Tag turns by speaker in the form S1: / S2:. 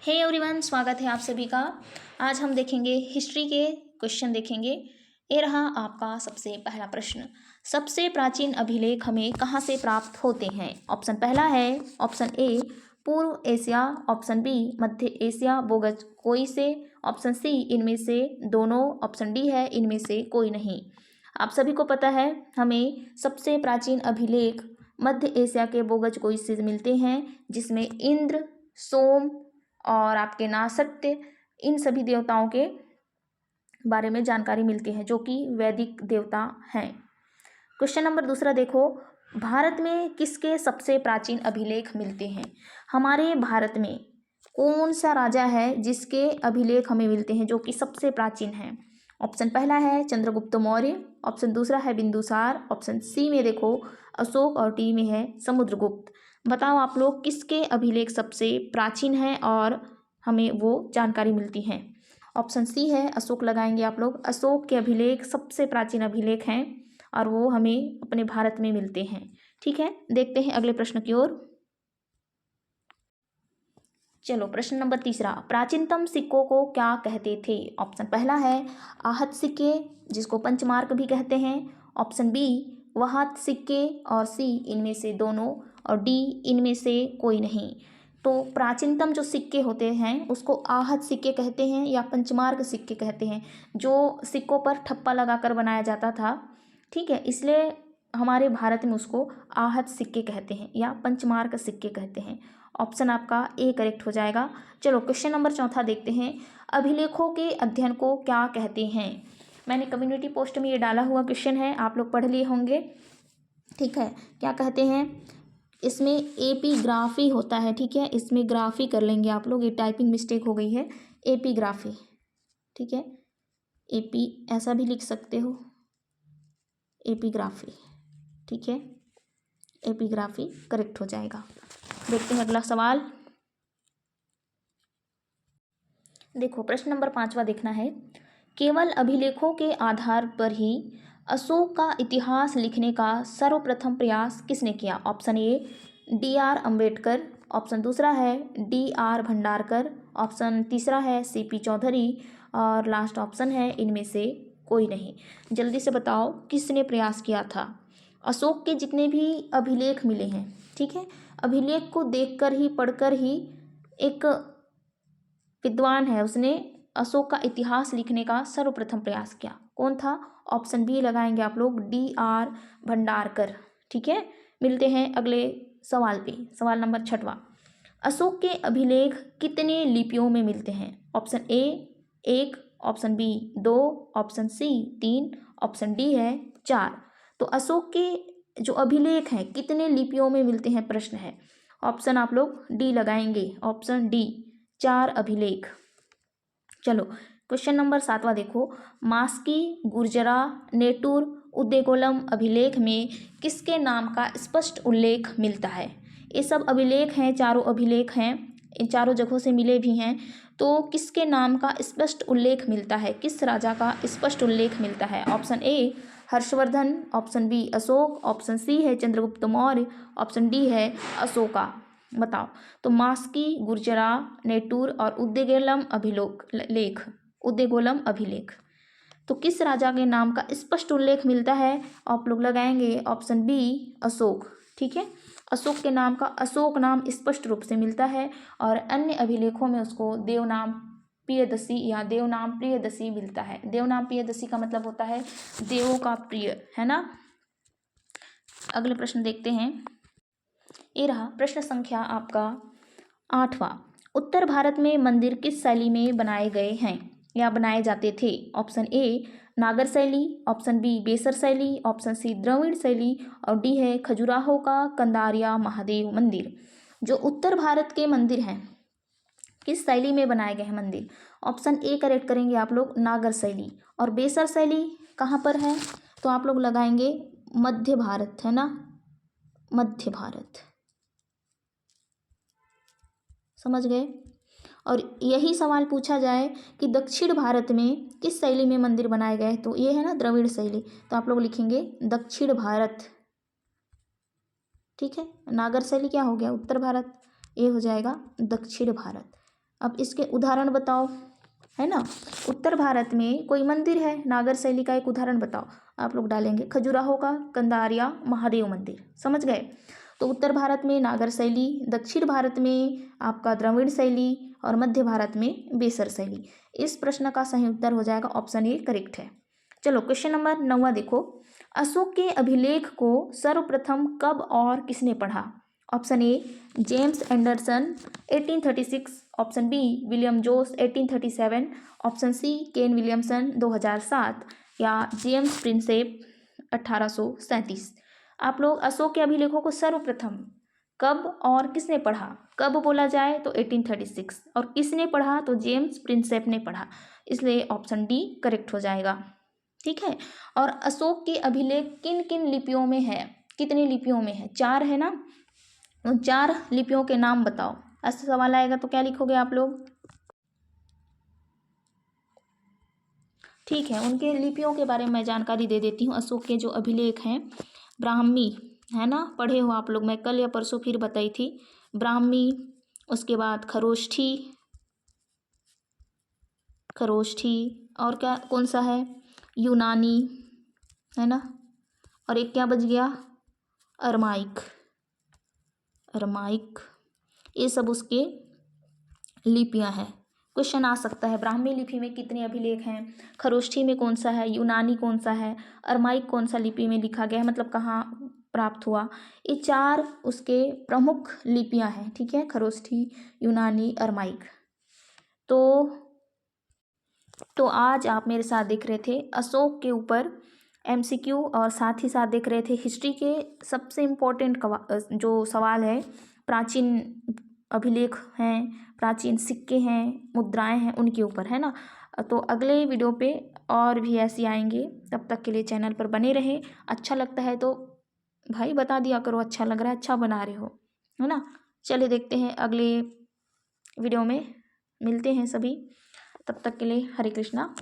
S1: Hey everyone, स्वागत है आप सभी का। आज हम देखेंगे हिस्ट्री के क्वेश्चन देखेंगे। ये रहा आपका सबसे पहला प्रश्न। सबसे प्राचीन अभिलेख हमें कहाँ से प्राप्त होते हैं? ऑप्शन पहला है ऑप्शन ए पूर्व एशिया, ऑप्शन बी मध्य एशिया बोगज कोई से, ऑप्शन सी इनमें से दोनों, ऑप्शन डी है इनमें से कोई नहीं। आप सभी को पता है हमें सबसे प्राचीन अभिलेख मध्य एशिया के बोगज कोई से मिलते हैं, जिसमें इंद्र, सोम और आपके नासत्य, इन सभी देवताओं के बारे में जानकारी मिलती है, जो कि वैदिक देवता हैं। क्वेश्चन नंबर दूसरा देखो, भारत में किसके सबसे प्राचीन अभिलेख मिलते हैं? हमारे भारत में कौन सा राजा है जिसके अभिलेख हमें मिलते हैं जो कि सबसे प्राचीन है? ऑप्शन पहला है चंद्रगुप्त मौर्य, ऑप्शन दूसरा है बिंदुसार, ऑप्शन सी में देखो अशोक और डी में है समुद्रगुप्त। बताओ आप लोग किसके अभिलेख सबसे प्राचीन है और हमें वो जानकारी मिलती है? ऑप्शन सी है अशोक लगाएंगे आप लोग। अशोक के अभिलेख सबसे प्राचीन अभिलेख हैं और वो हमें अपने भारत में मिलते हैं। ठीक है, देखते हैं अगले प्रश्न की ओर। चलो प्रश्न नंबर तीसरा, प्राचीनतम सिक्कों को क्या कहते थे? ऑप्शन पहला है आहत सिक्के, जिसको पंचमार्क भी कहते हैं, ऑप्शन बी वहात सिक्के, और सी इनमें से दोनों, और डी इनमें से कोई नहीं। तो प्राचीनतम जो सिक्के होते हैं उसको आहत सिक्के कहते हैं या पंचमार्क सिक्के कहते हैं, जो सिक्कों पर ठप्पा लगाकर बनाया जाता था। ठीक है, इसलिए हमारे भारत में उसको आहत सिक्के कहते हैं या पंचमार्क सिक्के कहते हैं। ऑप्शन आपका ए करेक्ट हो जाएगा। चलो क्वेश्चन नंबर चौथा देखते हैं, अभिलेखों के अध्ययन को क्या कहते हैं? मैंने कम्युनिटी पोस्ट में ये डाला हुआ क्वेश्चन है, आप लोग पढ़ लिए होंगे। ठीक है, क्या कहते हैं? इसमें एपीग्राफी होता है। ठीक है, इसमें ग्राफी कर लेंगे आप लोग, ये टाइपिंग मिस्टेक हो गई है, एपीग्राफी। ठीक है, एपी ऐसा भी लिख सकते हो, एपीग्राफी। ठीक है, एपीग्राफी करेक्ट हो जाएगा। देखते हैं अगला सवाल। देखो प्रश्न नंबर 5वां देखना है, केवल अभिलेखों के आधार पर ही अशोक का इतिहास लिखने का सर्वप्रथम प्रयास किसने किया? Option A DR. Ambedkar, option दूसरा है डी.आर. भंडारकर, ऑप्शन तीसरा है सी.पी. चौधरी, और लास्ट ऑप्शन है इनमें से कोई नहीं। जल्दी से बताओ किसने प्रयास किया था? अशोक के जितने भी अभिलेख मिले हैं, ठीक है, अभिलेख को देखकर ही, पढ़कर ही एक विद्वान है, उसने अशोक का इतिहास लिखने का सर्वप्रथम प्रयास किया। कौन था? ऑप्शन बी लगाएंगे आप लोग, डी.आर. भंडारकर। ठीक है, मिलते हैं अगले सवाल पे। सवाल नंबर 6वां, अशोक के अभिलेख कितने लिपियों में मिलते हैं? Option A 1, option B 2, option C 3, option D है 4। तो अशोक के जो अभिलेख हैं कितने लिपियों में मिलते हैं, प्रश्न है। ऑप्शन आप लोग डी लगाएंगे, ऑप्शन डी 4 अभिलेख। चलो क्वेश्चन नंबर 7वां देखो, मास्की, गुर्जरा, नेटूर, उद्देगोलम अभिलेख में किसके नाम का स्पष्ट उल्लेख मिलता है? ये सब अभिलेख हैं, चारों अभिलेख हैं, इन चारों जगहों से मिले भी हैं। तो किसके नाम का स्पष्ट उल्लेख मिलता है, किस राजा का स्पष्ट उल्लेख मिलता है? Option A Harshvardhan, option B Ashok, option C है चंद्रगुप्त मौर्य, ऑप्शन डी है अशोका। बताओ। तो मास्की, गुर्जरा, नेटूर और उद्देगोलम अभिलेख, तो किस राजा के नाम का स्पष्ट उल्लेख मिलता है? आप लोग लगाएंगे ऑप्शन बी अशोक। ठीक है, अशोक के नाम का अशोक नाम स्पष्ट रूप से मिलता है, और अन्य अभिलेखों में उसको देवनाम प्रियदसी या देवनाम प्रियदसी मिलता है। देवनाम प्रियदसी का मतलब होता है देवों का प्रिय, है ना। अगले प्रश्न देखते हैं। ये रहा प्रश्न संख्या आपका 8वां, उत्तर भारत में मंदिर किस शैली में बनाए गए हैं या बनाए जाते थे? ऑप्शन ए नागर शैली, ऑप्शन बी बेसर शैली, ऑप्शन सी द्रविड़ शैली, और डी है खजुराहो का कंदारिया महादेव मंदिर। जो उत्तर भारत के मंदिर हैं किस शैली में बनाए गए हैं मंदिर? ऑप्शन ए करेक्ट करेंगे आप लोग, नागर शैली। और बेसर शैली कहाँ पर है? तो आप लोग लगाएंगे मध्य भारत, है ना, मध्य भारत। समझ गए। और यही सवाल पूछा जाए कि दक्षिण भारत में किस शैली में मंदिर बनाए गए, तो ये है ना द्रविड़ शैली, तो आप लोग लिखेंगे दक्षिण भारत। ठीक है, नागर शैली क्या हो गया, उत्तर भारत, ये हो जाएगा दक्षिण भारत। अब इसके उदाहरण बताओ, है ना। उत्तर भारत में कोई मंदिर है, नागर शैली का एक उदाहरण बताओ। आप लोग डालेंगे खजुराहो का कंदारिया महादेव मंदिर, समझ गए। तो उत्तर भारत में नागर शैली, दक्षिण भारत में आपका द्रविड़ शैली और मध्य भारत में बेसर शैली। इस प्रश्न का सही उत्तर हो जाएगा ऑप्शन ए करेक्ट है। चलो क्वेश्चन नंबर 9 देखो, अशोक के अभिलेख को सर्वप्रथम कब और किसने पढ़ा। Option A James Anderson 1836, option B William जोस 1837, ऑप्शन सी केन विलियमसन 2007 या जेम्स प्रिंसेप 1837। आप लोग अशोक के अभिलेखों को सर्वप्रथम कब और किसने पढ़ा, कब बोला जाए तो 1836 और किसने पढ़ा तो जेम्स प्रिंसेप ने पढ़ा, इसलिए ऑप्शन डी करेक्ट हो जाएगा। ठीक है। और अशोक के अभिलेख किन किन लिपियों में है, कितनी लिपियों में है, 4 है ना। उन 4 लिपियों के नाम बताओ। ऐसा सवाल आएगा तो क्या लिखोगे आप लोग। ठीक है, उनके लिपियों के बारे में मैं जानकारी दे देती हूँ। अशोक के जो अभिलेख हैं, ब्राह्मी है ना, पढ़े हो आप लोग, मैं कल या परसों फिर बताई थी। ब्राह्मी, उसके बाद खरोष्ठी, और क्या कौन सा है, यूनानी है ना, और एक क्या बच गया, अरमाइक। ये सब उसके लिपियां हैं। क्वेश्चन आ सकता है ब्राह्मी लिपि में कितने अभिलेख हैं, खरोष्ठी में कौन सा है, यूनानी कौन सा है, अरमाइक कौन सा लिपि में लिखा गया है, मतलब कहाँ प्राप्त हुआ। ये 4 उसके प्रमुख लिपियां हैं। ठीक है, खरोष्ठी, यूनानी, अरमाइक। तो आज आप मेरे साथ देख रहे थे अशोक के ऊपर MCQ और साथ ही साथ देख रहे थे हिस्ट्री के सबसे इम्पोर्टेंट जो सवाल है, प्राचीन अभिलेख हैं, प्राचीन सिक्के हैं, मुद्राएं हैं, उनके ऊपर, है ना। तो अगले वीडियो पे और भी ऐसे आएंगे, तब तक के लिए चैनल पर बने रहे। अच्छा लगता है तो भाई बता दिया करो, अच्छा लग रहा है, अच्छा बना रहे हो, है ना। चलिए देखते हैं अगले वीडियो में, मिलते हैं सभी, तब तक के लिए हरे कृष्णा।